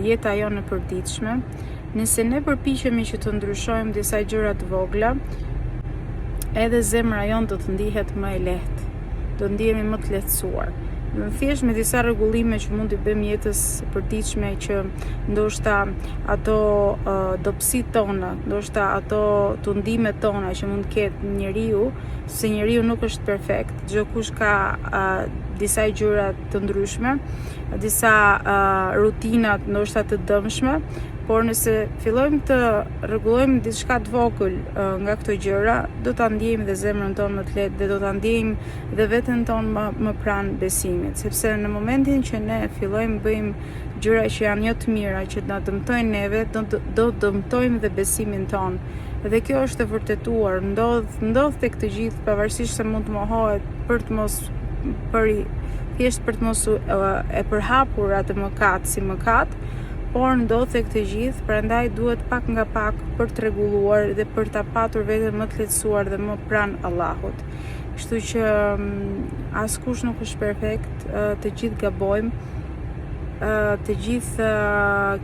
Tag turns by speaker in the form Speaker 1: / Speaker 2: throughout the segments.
Speaker 1: jeta jonë e përditshme, nëse ne përpiqemi që të ndryshojmë disa gjëra të vogla, edhe zemra jonë do të ndihet më e lehtë, do ndihemi më të lehtësuar. Thjesht me disa rregullime që mund t'i bëjmë jetës përditshme, që ndoshta ato dobësitë tona, ndoshta ato tundimet tona që mund të ketë njeriu, se njeriu nuk është perfekt, çdo kush ka disa gjëra të ndryshme, disa rutina ndoshta të dëmshme, por nëse fillojmë të rregullojmë diçka të vogël nga këto gjëra, do ta ndjejmë dhe zemrën tonë më të lehtë dhe do ta ndjejmë dhe veten tonë më pranë besimit, sepse në momentin që ne fillojmë bëjmë gjëra që janë jo të mira, që na dëmtojnë neve, do dëmtojmë dhe besimin tonë. Dhe kjo është e vërtetuar, ndodh tek të gjithë, pavarësisht se mund të mohohet thjesht për të mos e përhapur atë mëkat si mëkat, por ndodh tek të gjithë, prandaj duhet pak nga pak për të rregulluar dhe për ta patur veten më të lehtësuar dhe më pranë Allahut. Kështu që askush nuk është perfekt, të gjithë gabojmë, të gjithë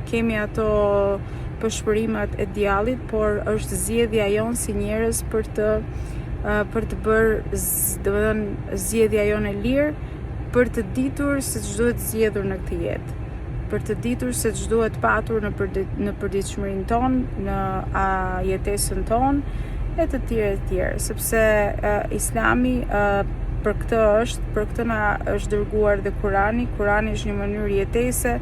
Speaker 1: kemi ato përshpërimet e djallit, por është zgjedhja jonë si njerëz për të bërë, domethënë zgjedhja jonë e lirë, për të ditur se ç'duhet zgjedhur në këtë jetë, për të ditur se ç'duhet patur në përditshmërinë tonë, në jetesën tonë e të tjerë, sepse Islami për këtë na është dërguar dhe Kurani është një mënyrë jetese